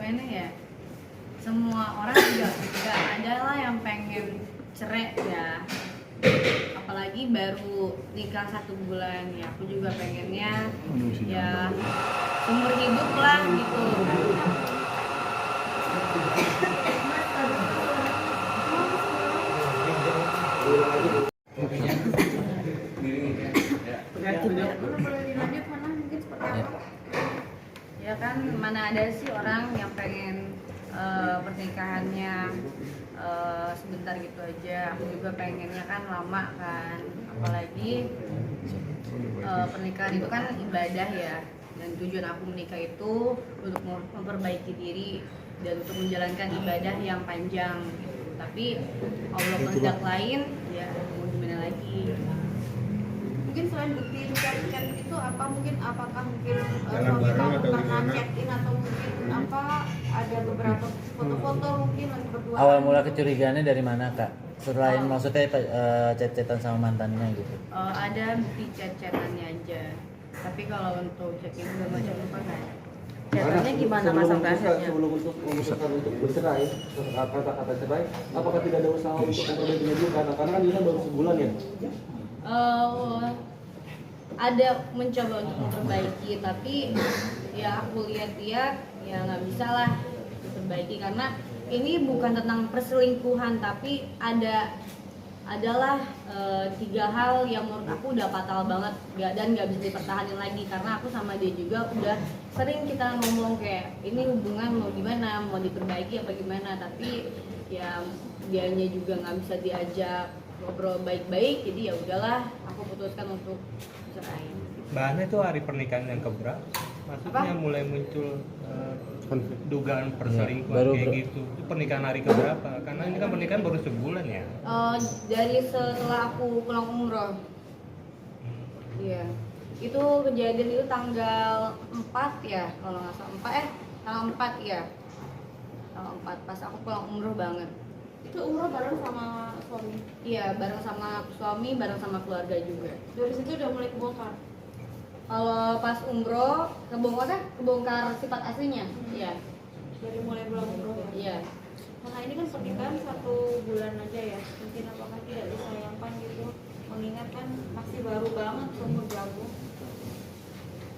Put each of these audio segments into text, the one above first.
pengennya ya semua orang juga nggak ada lah yang pengen cerai ya, apalagi baru nikah 1 bulan ya. Aku juga pengennya ya seumur hidup lah gitu. Ya kan mana ada sih orang yang pengen pernikahannya sebentar gitu aja. Aku juga pengennya kan lama kan, apalagi pernikahan itu kan ibadah ya, dan tujuan aku menikah itu untuk memperbaiki diri dan untuk menjalankan ibadah yang panjang gitu. Tapi Allah kehendak lain ya mau gimana lagi. Mungkin selain bukti chat itu apa, mungkin apakah mungkin suami kamu pernah chat-in atau mungkin apa ada beberapa foto-foto mungkin lagi berdua. Awal mula kecurigaannya dari mana kak? Selain maksudnya chat-chatan sama mantannya gitu? Ada bukti chat-chatannya aja, tapi kalau untuk chatting segala macam apa nggak ada. Chatannya gimana mas sampai akhirnya? Sebelum untuk memutuskan untuk bercerai, kata-kata cerai, apakah tidak ada usaha untuk memperbaiki dulu karena kan ini baru sebulan ya? Ada mencoba untuk memperbaiki, tapi ya aku lihat-lihat ya nggak bisa lah diperbaiki karena ini bukan tentang perselingkuhan, tapi adalah 3 hal yang menurut aku udah fatal banget dan nggak bisa dipertahankan lagi, karena aku sama dia juga udah sering kita ngomong kayak ini hubungan mau gimana, mau diperbaiki apa gimana, tapi ya dianya juga nggak bisa diajak ngobrol baik-baik, jadi ya udahlah aku putuskan untuk cerai. Mbak Ana itu hari pernikahan yang keberapa? Maksudnya apa? Mulai muncul dugaan perselingkuhan kayak gitu. Itu pernikahan hari keberapa? Karena ini kan pernikahan baru sebulan ya. Dari setelah aku pulang umroh. Iya. Itu kejadian itu tanggal 4 ya, kalau nggak salah tanggal 4 ya. Tanggal 4 pas aku pulang umroh banget. Itu umroh bareng sama suami? Iya, bareng sama suami, bareng sama keluarga juga. Dari situ udah mulai kebongkar? Kalau pas umroh, kebongkar sifat aslinya? Iya. Dari mulai bulan umroh ya? Iya. Karena ini kan pernikahan 1 bulan aja ya, mungkin apakah tidak disayangkan gitu, mengingat kan masih baru banget umur jagung.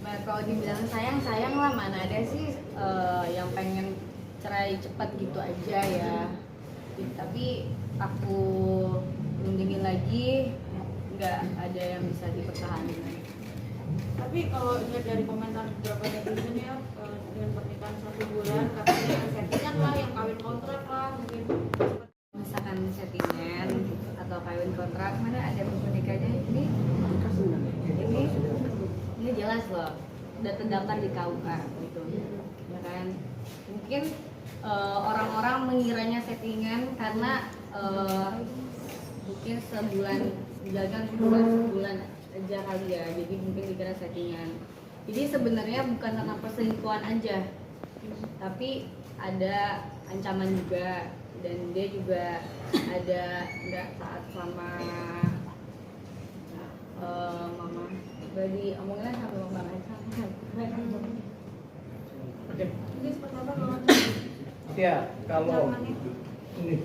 Nah, kalau dibilang sayang lah, mana ada sih yang pengen cerai cepat gitu aja ya. Tapi aku rundingin lagi, nggak ada yang bisa dipertahankan. Tapi kalau lihat dari komentar beberapa netizen ya, dengan pernikahan 1 bulan katanya settingan lah, yang kawin kontrak lah mungkin. Misalkan settingan atau kawin kontrak, mana ada pernikahannya ini jelas loh, udah terdaftar di KUA gitu, ya kan? Mungkin orang-orang mengiranya settingan karena mungkin sebulan aja kali ya, jadi mungkin dikira settingan. Jadi sebenarnya bukan tentang perselingkuhan aja, tapi ada ancaman juga, dan dia juga ada nggak taat sama mama. Jadi omongan sama mama aja. Oke. Ini seperti apa kalau Ya, kalau ini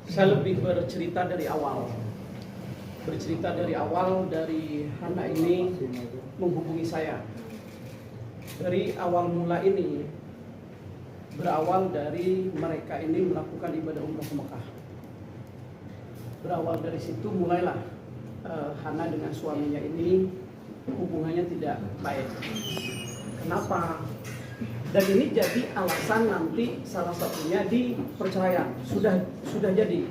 saya lebih bercerita dari awal. Dari Hana ini menghubungi saya. Dari awal mula ini berawal dari mereka ini melakukan ibadah umrah ke Mekah. Berawal dari situ mulailah Hana dengan suaminya ini hubungannya tidak baik. Kenapa? Dan ini jadi alasan nanti salah satunya di perceraian. Sudah jadi.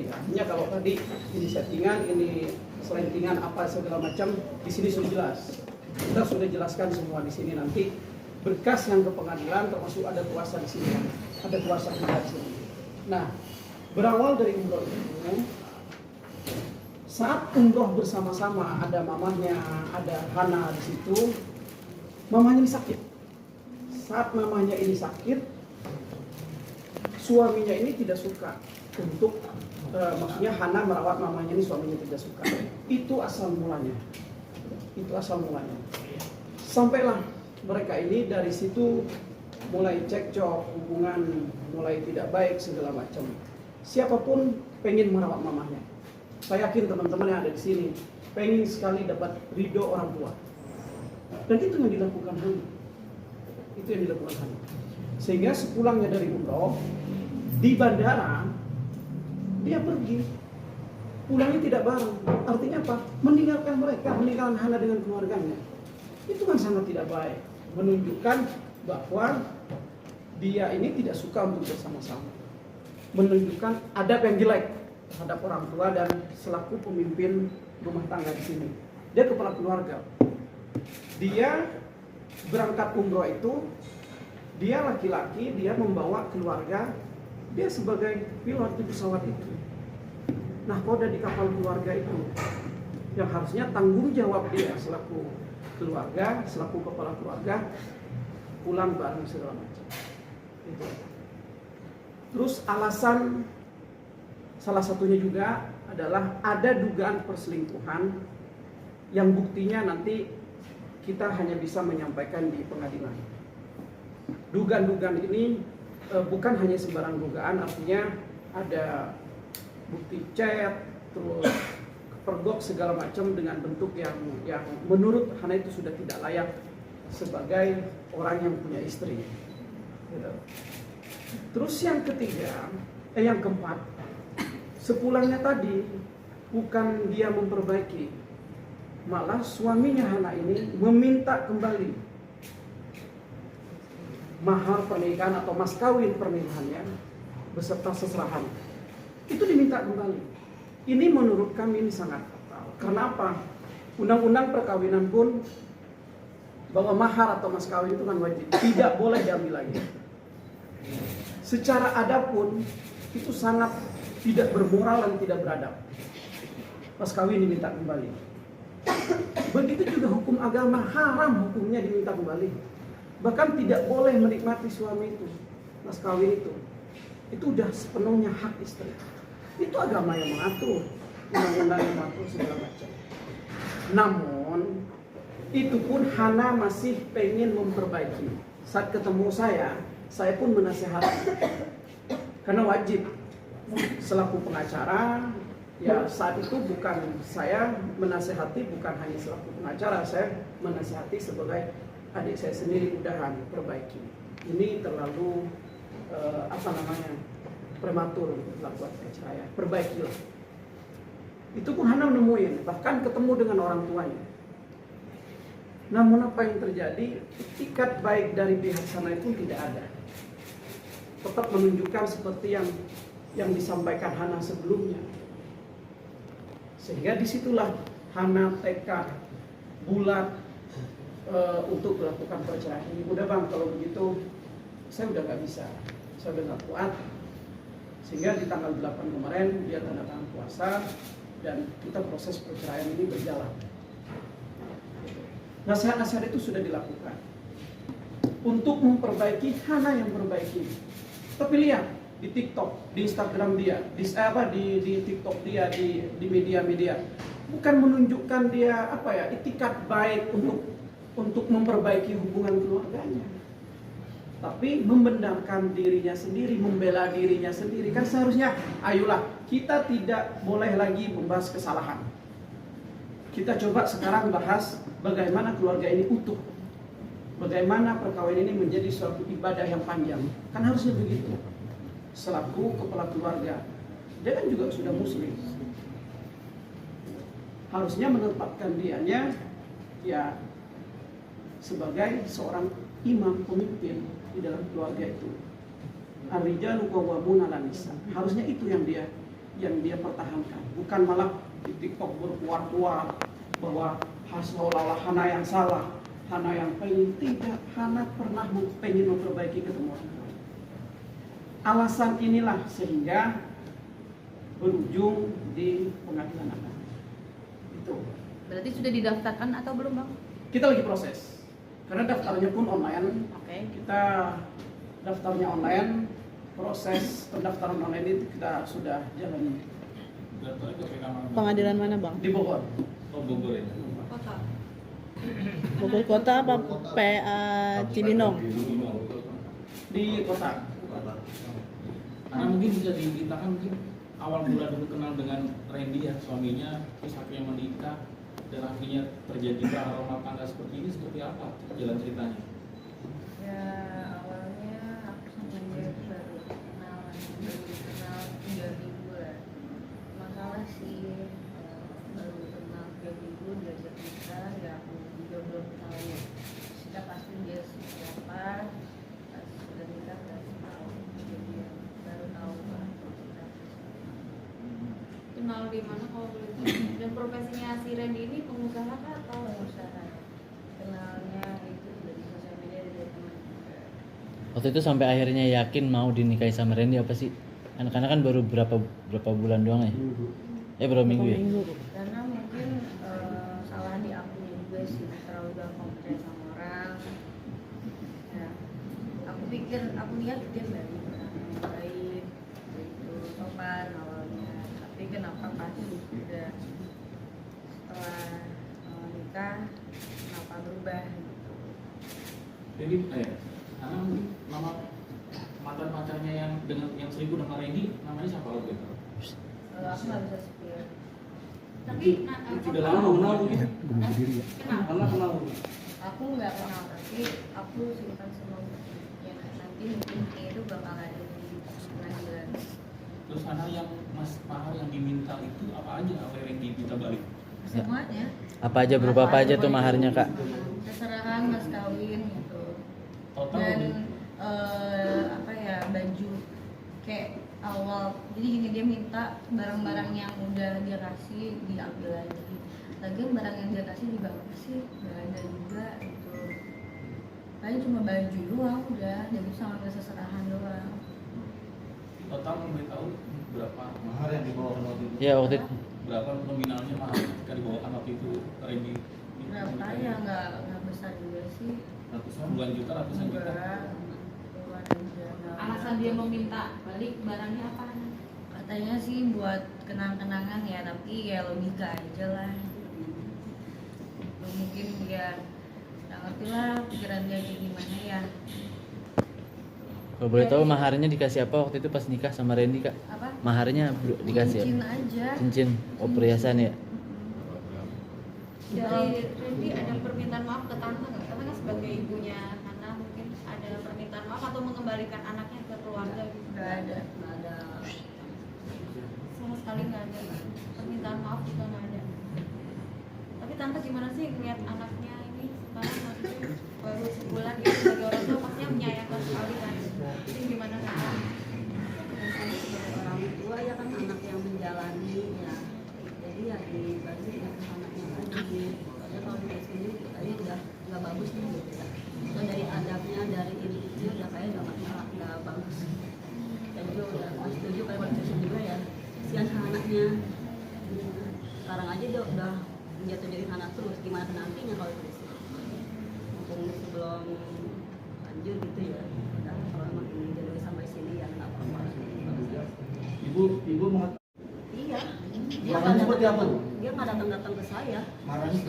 Artinya kalau tadi ini settingan, ini selentingan apa segala macam, di sini sudah jelas. Kita sudah jelaskan semua di sini, nanti berkas yang ke pengadilan termasuk ada kuasa di sini. Ada kuasa kita di sini. Nah, berawal dari umroh itu, saat umroh bersama-sama ada mamanya, ada Hana di situ, mamanya ini sakit. Saat mamanya ini sakit, suaminya ini tidak suka untuk maksudnya Hana merawat mamanya ini, suaminya tidak suka. Itu asal mulanya. Sampailah mereka ini dari situ mulai cekcok, hubungan mulai tidak baik segala macam. Siapapun pengen merawat mamahnya. Saya yakin teman-teman yang ada di sini pengen sekali dapat ridho orang tua. Dan itu yang dilakukan Hana. Itu yang dilakukan Hana. Sehingga sepulangnya dari umroh di bandara dia pergi. Pulangnya tidak bareng. Artinya apa? Meninggalkan mereka, meninggalkan Hana dengan keluarganya. Itu kan sangat tidak baik. Menunjukkan bahwa dia ini tidak suka untuk bersama-sama. Menunjukkan adab yang jelek terhadap orang tua dan selaku pemimpin rumah tangga di sini. Dia kepala keluarga. Dia berangkat umroh itu, dia laki-laki, dia membawa keluarga, dia sebagai pilot di pesawat itu. Nah, koda di kapal keluarga itu yang harusnya tanggung jawab dia selaku keluarga, selaku kepala keluarga, pulang bareng segala macam. Itu. Terus alasan salah satunya juga adalah ada dugaan perselingkuhan yang buktinya nanti kita hanya bisa menyampaikan di pengadilan. Dugaan-dugaan ini bukan hanya sembarang dugaan, artinya ada bukti chat, terus pergok segala macam dengan bentuk yang menurut Hana itu sudah tidak layak sebagai orang yang punya istri. Gitu. Terus yang ketiga, yang keempat, sepulangnya tadi bukan dia memperbaiki, malah suaminya Hana ini meminta kembali mahar pernikahan atau mas kawin pernikahannya beserta seserahan. Itu diminta kembali. Ini menurut kami ini sangat fatal. Kenapa? Undang-undang perkawinan pun bahwa mahar atau mas kawin itu kan wajib, tidak boleh diambil lagi. Secara adab pun itu sangat tidak bermoral dan tidak beradab. Mas kawin diminta kembali. Begitu juga hukum agama, haram hukumnya diminta kembali. Bahkan tidak boleh menikmati suami itu, mas kawin itu. Itu udah sepenuhnya hak istri. Itu agama yang mengatur, undang-undang yang mengatur segala macam. Namun itu pun Hana masih pengen memperbaiki. Saat ketemu saya pun menasehati. Karena wajib selaku pengacara, ya saat itu bukan saya menasehati, bukan hanya selaku pengacara, saya menasehati sebagai adik saya sendiri, udahan perbaiki. Ini terlalu prematur untuk melakukan perceraian. Perbaikilah. Itu pun Hana nemuin, bahkan ketemu dengan orang tuanya. Namun apa yang terjadi? Itikat baik dari pihak sana itu tidak ada. Tetap menunjukkan seperti yang disampaikan Hana sebelumnya. Sehingga disitulah Hana tekad bulat untuk melakukan perceraian. Udah bang, kalau begitu saya udah gak bisa, saya udah gak kuat. Sehingga di tanggal 8 kemarin dia tanda tangan puasa dan kita proses perceraian ini berjalan. Nasihat-nasihat itu sudah dilakukan untuk memperbaiki, Hana yang perbaiki. Tapi lihat di TikTok, di Instagram dia, di TikTok dia, di media-media, bukan menunjukkan dia itikat baik untuk memperbaiki hubungan keluarganya, tapi membenarkan dirinya sendiri, membela dirinya sendiri. Kan seharusnya, ayolah kita tidak boleh lagi membahas kesalahan. Kita coba sekarang bahas bagaimana keluarga ini utuh, bagaimana perkawinan ini menjadi suatu ibadah yang panjang. Kan harusnya begitu. Selaku kepala keluarga, dia kan juga sudah muslim, harusnya menempatkan dianya ya sebagai seorang imam pemimpin di dalam keluarga itu. Ar-rijalu qawwamuna 'alan nisa. Harusnya itu yang dia pertahankan, bukan malah di TikTok berkuar-kuar bahwa seolah-olah Hana yang salah, Hana yang pengen. Tidak, Hana pernah pengen memperbaiki ketemu orang tua. Alasan inilah sehingga berujung di pengadilan agama. Itu. Berarti sudah didaftarkan atau belum bang? Kita lagi proses. Karena daftarnya pun online. Oke. Kita daftarnya online, proses pendaftaran online itu kita sudah jalani. Pengadilan mana bang? Di Bogor. Oh, Bogor ya. Kota. Bogor kota apa? PA Cibinong? di kota. Karena mungkin bisa diceritakan mungkin awal mula dulu kenal dengan Randy ya suaminya, terus akhirnya menikah dan akhirnya terjadi aroma tangga seperti ini, seperti apa jalan ceritanya? Ya awalnya aku sama dia itu baru kenal 3 minggu lah. Masalah sih baru kenal 3 minggu diajak nikah, ya aku juga belum tahu kita pasti dia siapa. Pas sudah nikah baru tahu, jadi ya, baru tahu lah kita. Kenal di mana kalau boleh tahu? Dan profesinya si Randy ini pengusaha kah atau Pengusaha. Kenalnya itu dari sosial media, dari teman juga. Waktu itu sampai akhirnya yakin mau dinikahi sama Randy apa sih? Karena kan baru berapa bulan doang ya? Berapa minggu ya? Karena mungkin salah di akunya juga sih, terlalu gampang percaya sama orang. Ya, aku pikir, aku lihat dia baik, orang yang baik, itu sopan awalnya. Tapi kenapa pas udah setelah nikah, kenapa berubah gitu? Jadi karena mungkin nama mantan pacarnya yang dengan yang selingkuh dengan Randy namanya siapa waktu itu? Aku nggak bisa sepiar. tapi Sudah lama mengenal mungkin. kenapa? Karena kenal. Aku nggak kenal, tapi aku simpan semua buktinya. Nanti mungkin itu bakal ada di pengadilan. Terus ada yang Mas Pahar yang diminta itu apa aja oleh Randy minta balik? Semuanya. Apa aja berapa apa aja tuh maharnya kak? Keserahan, mas kawin gitu. Total Dan udah- apa ya, baju kayak awal. Jadi gini, dia minta barang-barang yang udah dia kasih diambil lagi. Lagian barang yang dia kasih juga apa sih? Gak ada juga gitu. Paling cuma baju doang udah, jadi sama keserahan doang. total memberitahu berapa Mahar yang dibawakan waktu itu. Ya waktu itu berapa nominalnya mahal ketika dibawakan waktu itu Randy? Berapa ya, nggak besar juga sih. Ratusan puluhan juta, ratusan juta. Enggak, puluhan aja. Nggak Alasan dia meminta balik barangnya apa? katanya sih buat kenang-kenangan ya, tapi ya logika aja lah. Mungkin dia nggak ngerti lah pikiran dia kayak gimana ya. kalau boleh tahu maharnya dikasih apa waktu itu pas nikah sama Randy kak? Apa? Maharnya dikasih Cincin apa? aja. Cincin, perhiasan ya? Dari Randy ada permintaan maaf ke tante nggak? Karena kan sebagai ibunya Hana mungkin ada permintaan maaf atau mengembalikan anaknya ke keluarga gitu. Nggak ada. Sama sekali nggak ada permintaan maaf juga nggak ada. Tapi tante gimana sih ngeliat anaknya ini sekarang maksudnya baru sebulan gitu sebagai orang tua pastinya menyayangkan sekali kan. Ini gimana kan? Saya sebagai orang tua ya kan anak yang menjalani ya, jadi ya dibagi dengan anaknya lagi. Soalnya kalau di sini tadi udah nggak bagus nih gitu ya. So, dari adabnya dari ini itu udah kayak nggak bagus. Dan juga udah nggak setuju kalau itu juga ya, kasihan anaknya. Sekarang aja dia udah jatuh jadi anak terus, gimana nantinya kalau itu mumpung sebelum lanjut gitu ya. Udah kalau emang ini jadi sampai sini ya nggak apa-apa. Ibu mengatakan Iya. marahnya seperti apa tuh? Dia nggak datang ke saya. Marahnya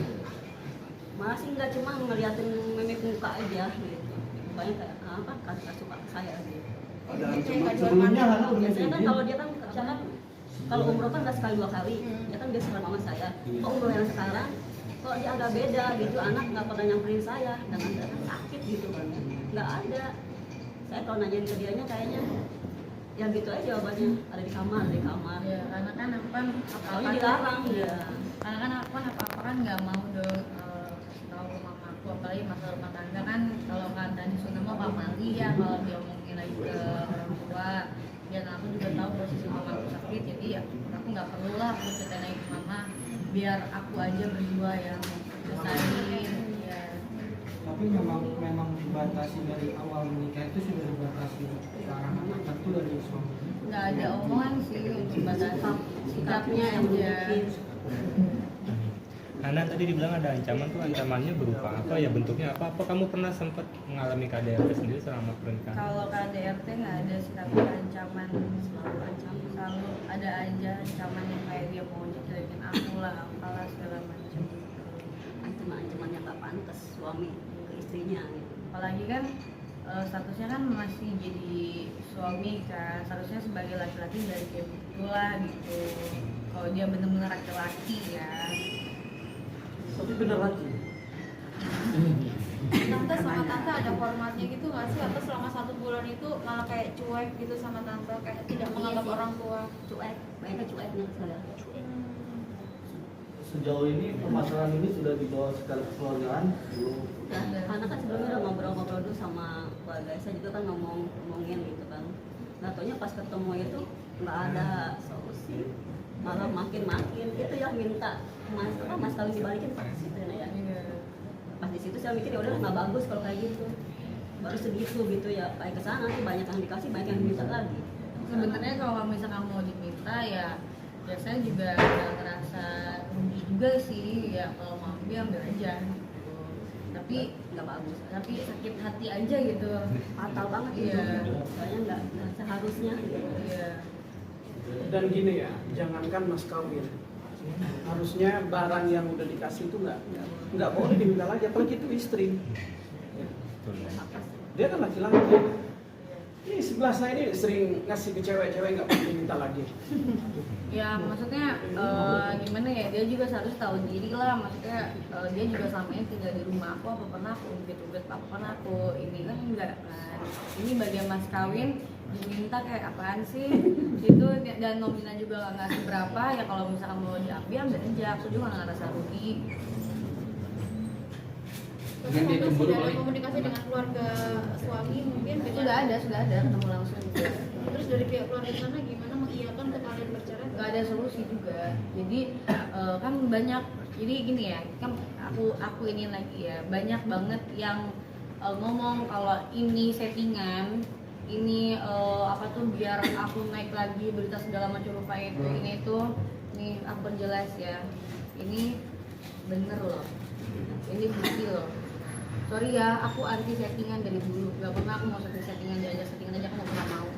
Malah sih nggak, cuma ngeliatin mimik muka aja gitu. Pokoknya kayak apa? Nggak suka ke saya gitu. ada ancaman sebelumnya Hana udah Biasanya kan izin. kalau dia kan misalkan kalau umroh kan nggak sekali 2 kali. Dia kan biasa sama saya. Kok umroh yang sekarang kok dia agak beda gitu, anak nggak pernah nyamperin saya dengan saya kan sakit gitu kan. Nggak ada. Saya kalau nanyain ke dianya kayaknya ya gitu aja jawabannya, ada di kamar. Ya, karena kan aku kan Taunya dilarang ya. Karena kan aku kan apa kan nggak mau dong kasih tahu ke mamaku, apalagi masalah rumah tangga kan. Kalau kata di Sunda mau pamali ya, kalau diomongin lagi ke orang tua, dan aku juga tahu posisi mamaku sakit, jadi ya aku nggak perlu lah aku ceritain lagi ke mama, biar aku aja berdua yang selesaiin ya. Tapi memang dibatasi dari awal menikah itu sudah dibatasi larangan tertentu dari suami. Nggak ada omongan sih untuk batasi sikapnya yang aja. mungkin Hana tadi dibilang ada ancaman, tuh ancamannya berupa apa ya, bentuknya apa? Apa kamu pernah sempat mengalami KDRT sendiri selama pernikahan? Kalau KDRT nggak ada sih, tapi ancaman selalu ada aja ancaman yang kayak dia mau nyekelikin aku lah, apalah segala macam. ancaman-ancaman yang nggak pantas suami ke istrinya gitu. Apalagi kan statusnya kan masih jadi suami kan, statusnya sebagai laki-laki dari kayak gitulah gitu. Kalau dia bener-bener laki-laki ya. Tapi bener lagi. Tante sama tante ada formatnya gitu nggak sih? Atau selama 1 bulan itu malah kayak cuek gitu sama tante, kayak tidak menganggap orang tua? Cuek, banyak cuek nih saya. Sejauh ini permasalahan ini sudah dibawa secara kekeluargaan belum? Karena kan sebelumnya udah ngobrol-ngobrol dulu sama keluarga saya juga kan ngomongin gitu kan. Nah taunya pas ketemu itu nggak ada solusi, malah makin gitu ya minta mas kawin dibalikin pas situ ya. Pas di situ saya mikir ya udah nggak bagus kalau kayak gitu, baru segitu gitu ya, kayak kesana nanti banyak yang dikasih banyak yang diminta lagi. Sebenarnya kalau misalkan mau diminta ya saya juga nggak ngerasa rugi juga sih ya, kalau mau ambil aja gitu. Tapi Nggak bagus. tapi sakit hati aja gitu. Fatal banget Iya. itu, soalnya nggak seharusnya. Iya. Dan gini ya, jangankan mas kawin, harusnya barang yang udah dikasih itu nggak boleh diminta lagi, apalagi itu istri. Dia kan laki-laki. Ini sebelah saya ini sering ngasih ke cewek-cewek nggak boleh diminta lagi. Ya maksudnya gimana ya, dia juga seharusnya tahu diri lah, maksudnya dia juga selama ini tinggal di rumah aku, apa pernah aku ubit-ubit, apa pernah aku ini kan enggak kan. Ini bagian mas kawin diminta kayak apaan sih itu, dan nominal juga nggak seberapa ya, kalau misalkan mau diambil ambil aja, aku juga nggak ngerasa rugi. Terus tante sudah ada komunikasi dengan keluarga suami mungkin dengan Sudah ada ketemu langsung juga. Terus dari pihak keluarga sana gimana mengiyakan ke kalian bercerai? Nggak ada solusi juga, jadi kan banyak, jadi gini ya, kan aku ini lagi ya, banyak banget yang ngomong kalau ini settingan, ini apa tuh biar aku naik lagi berita segala macam rupa itu, ini tuh, nih aku perjelas ya, ini bener loh, ini bukti loh. Sorry ya, aku anti settingan dari dulu, gak pernah aku mau settingan aja, aku gak pernah mau.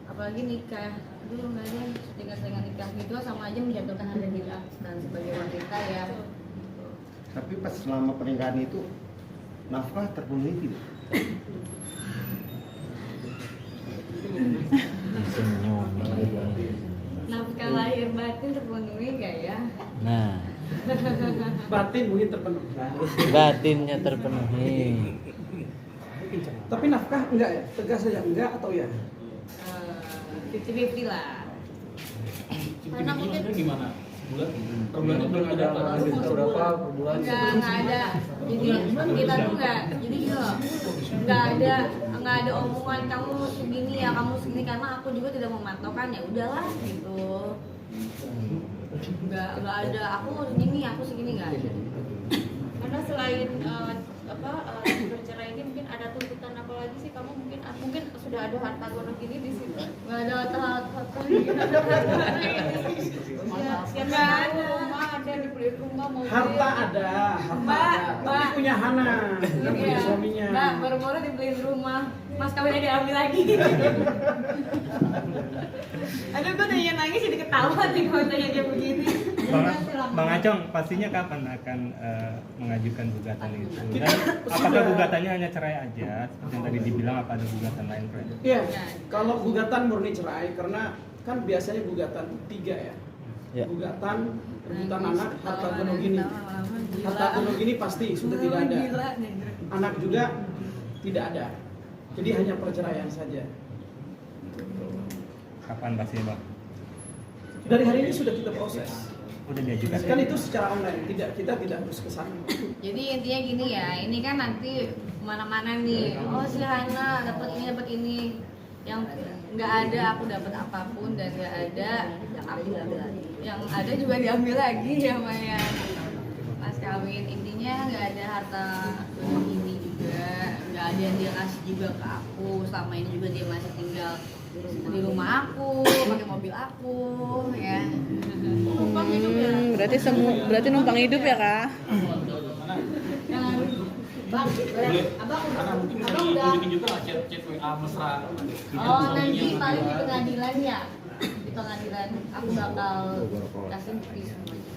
Apalagi nikah, aduh nggak ada settingan nikah gitu, sama aja menjatuhkan harga diri aku dan sebagai wanita ya. Tapi pas selama pernikahan itu nafkah terpenuhi tidak? Senyum. Nafkah lahir batin terpenuhi nggak ya? Nah, Batin mungkin terpenuhi. batinnya terpenuhi. Tapi nafkah enggak ya? Tegas saja enggak atau ya? 50-50 lah. Karena mungkin gimana? Bulan? Per bulan itu belum ada apa? Berapa per bulan? Nggak ada. Jadi kita tuh nggak, jadi gitu loh, nggak ada omongan kamu segini ya, kamu segini, karena aku juga tidak mematokkan, ya udahlah gitu. Nggak ada aku mau segini, aku segini, nggak ada. karena selain bercerai ini mungkin ada tuntutan apa lagi sih kamu, mungkin sudah ada harta gono gini di situ. Nggak ada harta Siapa tahu rumah ada, dibeli rumah, mobil. Harta ada, tapi punya Hana, bukan punya suaminya. Mbak, baru-baru dibeliin rumah, mas kawinnya diambil lagi. Aduh, gue tanya nangis jadi ketawa nih kalau tanya kayak begini. Bang Acong, pastinya kapan akan mengajukan gugatan itu? Dan apakah gugatannya hanya cerai aja? Seperti yang tadi dibilang, apa ada gugatan lain? Iya, kalau gugatan murni cerai, karena kan biasanya gugatan 3 ya. Ya. Gugatan rebutan anak, harta gono gini. Harta gono gini pasti sudah tidak ada. Anak juga tidak ada. Jadi hanya perceraian saja. Kapan pastinya, Bang? Dari hari ini sudah kita proses. Udah diajukan? Kan itu secara online, kita tidak harus ke sana. Jadi intinya gini ya, ini kan nanti mana-mana nih, oh si Hana dapat ini, yang nggak ada aku dapat apapun, dan nggak ada yang ada juga diambil lagi sama yang mas kawin. Intinya nggak ada harta ini juga, nggak ada yang dia kasih juga ke aku. Selama ini juga dia masih tinggal di rumah aku, pakai mobil aku, ya. Numpang hidup ya. Berarti numpang hidup ya, Kak? Bang, Karena mungkin bisa ditunjukin juga lah chat WA mesra. oh nanti paling di pengadilan ya, di pengadilan aku bakal kasih bukti semuanya.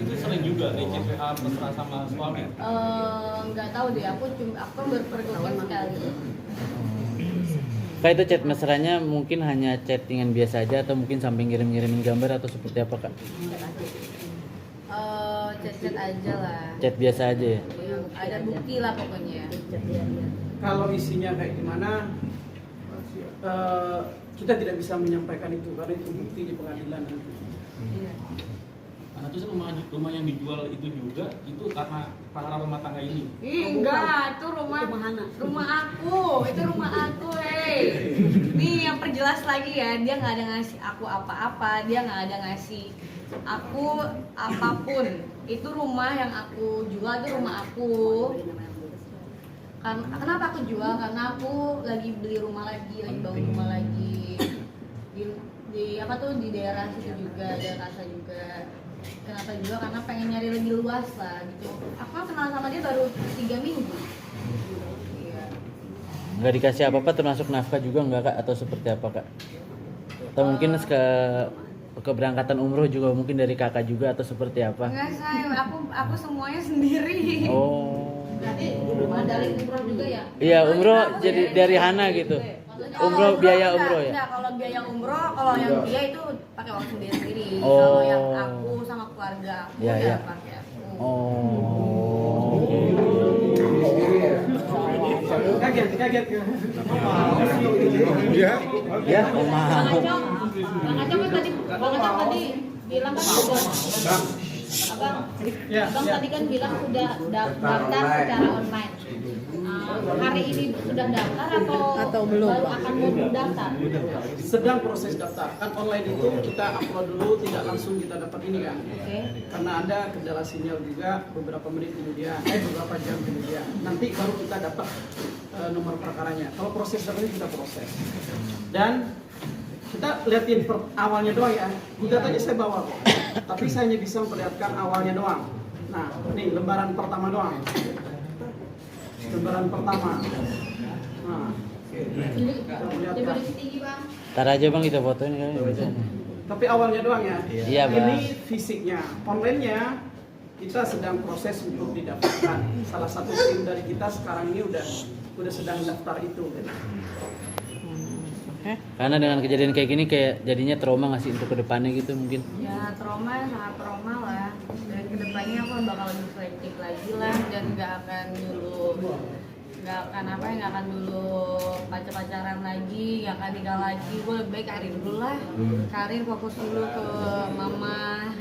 Itu sering juga nih CPA mesra sama suami. Nggak tahu deh, aku berpergian sekali. Kak, itu chat mesranya mungkin hanya chattingan biasa aja atau mungkin sampai ngirim-ngirimin gambar atau seperti apa, Kak? Chat-chat aja lah. Chat biasa aja ya? Ada bukti lah pokoknya. Kalau isinya kayak gimana, kita tidak bisa menyampaikan itu karena itu bukti di pengadilan nanti. Nah, terus rumah yang dijual itu juga itu karena para rumah tangga ini. Enggak, itu rumah aku, itu rumah aku, hei. Nih yang perjelas lagi ya, dia nggak ada ngasih aku apa-apa, dia nggak ada ngasih aku apapun. Itu rumah yang aku jual, itu rumah aku. Kenapa aku jual? Karena aku lagi beli rumah lagi bangun rumah lagi di apa tuh di daerah situ juga, daerah Kasa juga. Kenapa juga? Karena pengen nyari lebih luas lah gitu. Aku kan kenal sama dia baru 3 minggu. Iya. Nggak dikasih apa-apa termasuk nafkah juga nggak, Kak? Atau seperti apa, Kak? Atau mungkin keberangkatan umroh juga mungkin dari kakak juga atau seperti apa? Enggak, say, aku semuanya sendiri. Oh. Berarti dari umroh juga ya? Iya, umroh jadi dari Hana gitu. Umroh biaya umroh ya? Enggak, kalau biaya umroh, kalau yang dia itu pakai uang sendiri. Oh. Kalau yang aku sama keluarga aku Ya, ya ya. pakai aku. Oh. Kaget. Ya, mahal. Bang Acong kan tadi bilang kan udah Bang tadi kan bilang sudah daftar secara online. Hari ini sudah daftar atau belum baru akan mau daftar? Sedang proses daftar. Kan online itu kita upload dulu, tidak langsung kita dapat ini kan. Oke. Karena ada kendala sinyal juga beberapa menit kemudian, beberapa jam kemudian. Nanti baru kita dapat nomor perkaranya. Kalau proses daftar kita proses. Dan kita lihatin awalnya doang ya. Gugatannya saya bawa kok. Tapi saya hanya bisa memperlihatkan awalnya doang. Nah, nih lembaran pertama doang. Lembaran pertama. Nah, Coba tinggi Bang. Ntar aja Bang kita fotoin kan bisa. tapi awalnya doang ya. Iya, Bang. Ini fisiknya, online-nya kita sedang proses untuk didaftarkan. Salah satu tim dari kita sekarang ini udah sedang daftar itu. Karena dengan kejadian kayak gini kayak jadinya trauma nggak sih untuk kedepannya gitu mungkin? Ya sangat trauma lah. Dan kedepannya aku bakal lebih selektif lagi lah dan nggak akan dulu pacaran lagi, nggak akan nikah lagi. Gue lebih baik karir dulu lah, karir fokus dulu ke mama.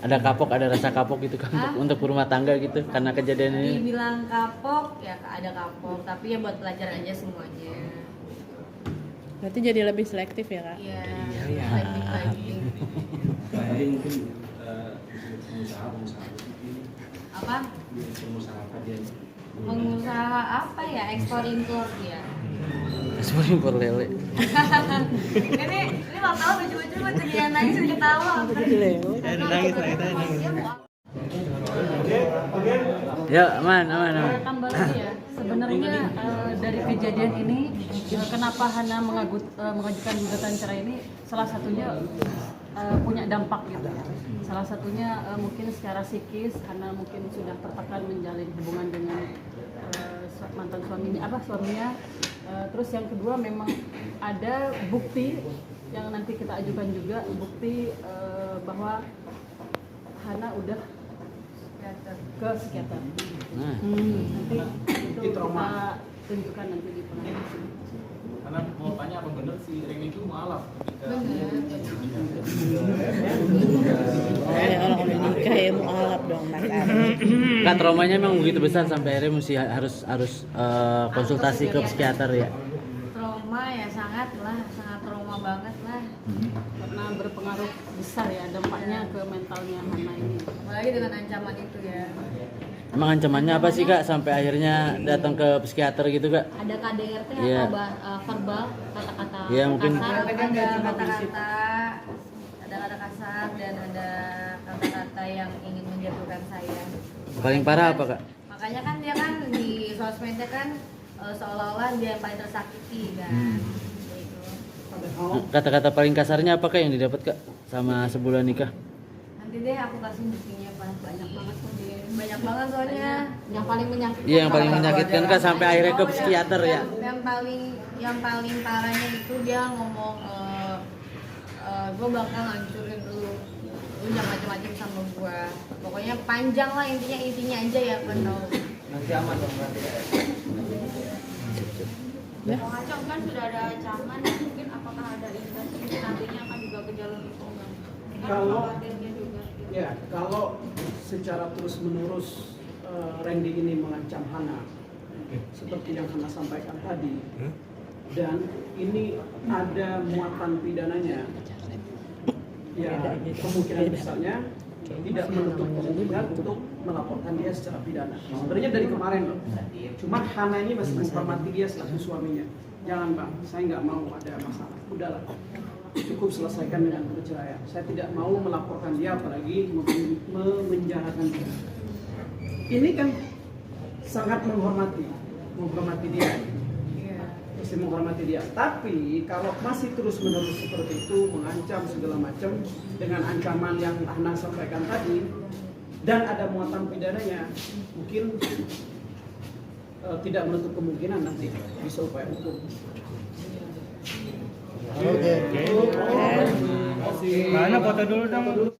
Ada rasa kapok gitu kan untuk berumah tangga gitu karena kejadian ini? Dibilang kapok, ya ada kapok, tapi ya buat pelajaran aja semuanya. Berarti jadi lebih selektif ya, Kak? Iya, Iya. selektif lagi. mungkin pengusaha Apa? Pengusaha apa ya? Ekspor impor ya. Ekspor impor lele. ini wartawan lucu-lucu banget jadi yang nangis jadi ketawa. Nangis. Ya, aman. Tambah lagi ya, sebenarnya dari kejadian ini kenapa Hana mengajukan gugatan cerai ini salah satunya punya dampak gitu ya. Salah satunya mungkin secara psikis Hana mungkin sudah tertekan menjalin hubungan dengan mantan suaminya. Terus yang kedua memang ada bukti yang nanti kita ajukan juga, bukti bahwa Hana udah ke psikiater. Nanti itu kita tunjukkan nanti di pengadilan. Karena mau tanya apa bener si Ring itu mualaf ketika Orang udah nikah ya mualaf dong Mas Ari. Kan traumanya memang begitu besar sampai akhirnya mesti harus konsultasi ke psikiater ya. Trauma ya sangat trauma banget lah. Karena berpengaruh besar ya dampaknya ke mentalnya Hana ini. Apalagi dengan ancaman itu ya. Emang ancamannya apa sih Kak sampai akhirnya datang ke psikiater gitu Kak? Ada KDRT Iya. atau verbal, kata-kata Iya, mungkin. kasar, ada kata-kata kasar dan ada kata-kata yang ingin menjatuhkan saya. Paling parah apa Kak? Makanya kan dia kan di sosmednya kan seolah-olah dia yang paling tersakiti kan. Gitu. Padahal Kata-kata paling kasarnya apa Kak yang didapat Kak sama sebulan nikah? Nanti deh aku kasih buktinya pas banyak banget kok dia. Banyak banget soalnya. Yang paling menyakitkan. Iya, yang paling menyakitkan Kak sampai akhirnya ke psikiater ya. Yang paling parahnya itu dia ngomong gue bakal hancurin lu jangan macem-macem sama gue. Pokoknya panjang lah, intinya aja ya kan tahu. Nanti aman dong berarti. Kalau ngacang kan sudah ada ancaman, mungkin apakah ada indikasi nantinya akan juga ke jalur hukum kan? Khawatirnya juga. Ya, kalau secara terus-menerus Randy ini mengancam Hana, seperti yang Hana sampaikan tadi, dan ini ada muatan pidananya, ya kemungkinan besarnya tidak menutup kemungkinan untuk melaporkan dia secara pidana. Sebenarnya dari kemarin loh, cuma Hana ini masih menghormati dia selaku suaminya. Jangan Bang, saya nggak mau ada masalah. Udahlah, cukup selesaikan dengan perceraian. Saya tidak mau melaporkan dia, apalagi memenjarakan dia. Ini kan sangat menghormati dia. Masih menghormati dia. Tapi kalau masih terus-menerus seperti itu, mengancam segala macam dengan ancaman yang Hana sampaikan tadi, dan ada muatan pidananya, mungkin tidak menutup kemungkinan nanti bisa upaya hukum. Mana foto dulu dong.